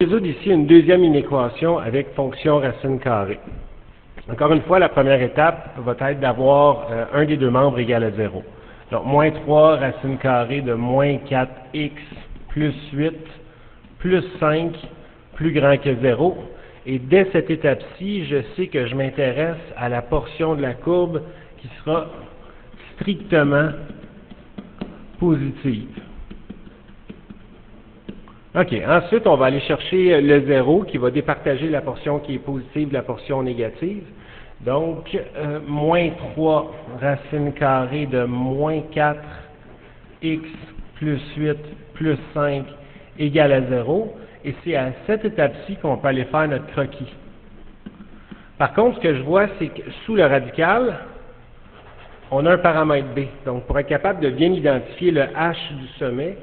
Résoudre ici une deuxième inéquation avec fonction racine carrée. Encore une fois, la première étape va être d'avoir un des deux membres égal à 0. Donc, moins 3 racine carrée de moins 4x plus 8 plus 5 plus grand que 0. Et dès cette étape-ci, je sais que je m'intéresse à la portion de la courbe qui sera strictement positive. OK. Ensuite, on va aller chercher le 0 qui va départager la portion qui est positive de la portion négative. Donc, moins 3 racine carrée de moins 4x plus 8 plus 5 égale à 0. Et c'est à cette étape-ci qu'on peut aller faire notre croquis. Par contre, ce que je vois, c'est que sous le radical, on a un paramètre b. Donc, pour être capable de bien identifier le h du sommet,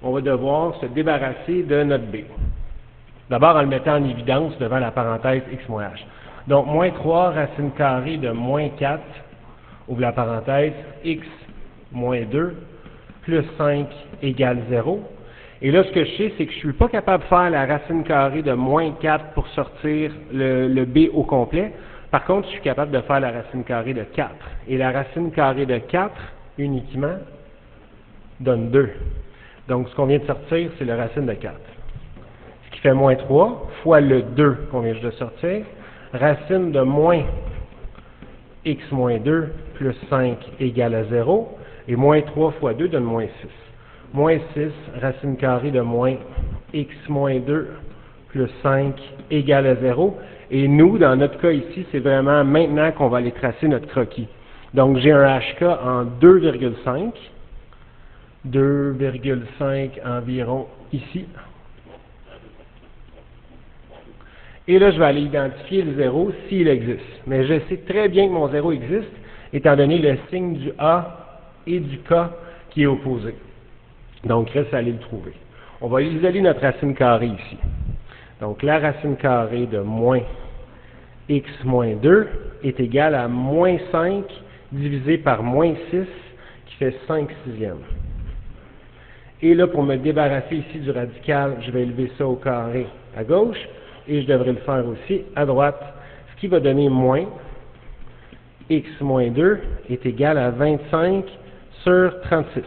on va devoir se débarrasser de notre b. D'abord en le mettant en évidence devant la parenthèse x moins h. Donc, moins 3 racine carrée de moins 4, ouvre la parenthèse, x moins 2, plus 5 égale 0. Et là, ce que je sais, c'est que je ne suis pas capable de faire la racine carrée de moins 4 pour sortir le b au complet. Par contre, je suis capable de faire la racine carrée de 4. Et la racine carrée de 4, uniquement, donne 2. Donc, ce qu'on vient de sortir, c'est la racine de 4. Ce qui fait moins 3 fois le 2 qu'on vient de sortir. Racine de moins x moins 2 plus 5 égale à 0. Et moins 3 fois 2 donne moins 6. Moins 6, racine carrée de moins x moins 2 plus 5 égale à 0. Et nous, dans notre cas ici, c'est vraiment maintenant qu'on va aller tracer notre croquis. Donc, j'ai un HK en 2,5. 2,5 environ ici. Et là, je vais aller identifier le 0 s'il existe. Mais je sais très bien que mon 0 existe, étant donné le signe du A et du K qui est opposé. Donc, reste à aller le trouver. On va isoler notre racine carrée ici. Donc, la racine carrée de moins x moins 2 est égale à moins 5 divisé par moins 6 qui fait 5 sixièmes. Et là, pour me débarrasser ici du radical, je vais élever ça au carré à gauche et je devrais le faire aussi à droite, ce qui va donner moins x moins 2 est égal à 25 sur 36.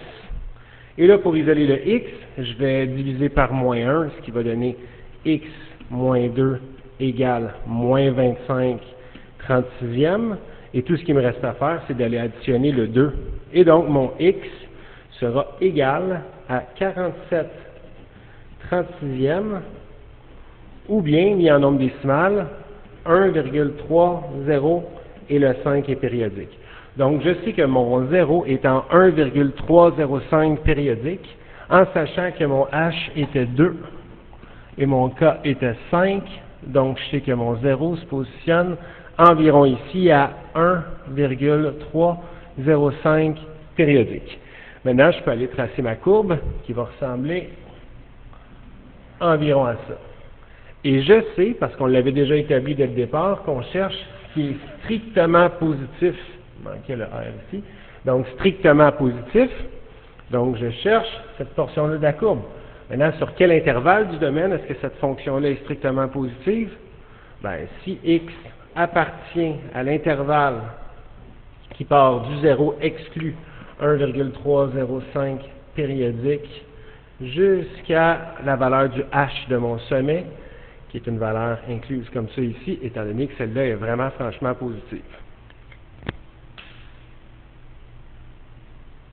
Et là, pour isoler le x, je vais diviser par moins 1, ce qui va donner x moins 2 égale moins 25 36e. Et tout ce qui me reste à faire, c'est d'aller additionner le 2. Et donc, mon x sera égal à 47 36e, ou bien, mis en nombre décimal, 1,30 et le 5 est périodique. Donc, je sais que mon 0 est en 1,305 périodique, en sachant que mon h était 2 et mon k était 5. Donc, je sais que mon 0 se positionne environ ici à 1,305 périodique. Maintenant, je peux aller tracer ma courbe qui va ressembler environ à ça. Et je sais, parce qu'on l'avait déjà établi dès le départ, qu'on cherche ce qui est strictement positif. Il manquait le R ici. Donc, strictement positif. Donc, je cherche cette portion-là de la courbe. Maintenant, sur quel intervalle du domaine est-ce que cette fonction-là est strictement positive? Bien, si x appartient à l'intervalle qui part du 0 exclu 1,305 périodique jusqu'à la valeur du h de mon sommet, qui est une valeur incluse comme ça ici, étant donné que celle-là est vraiment franchement positive.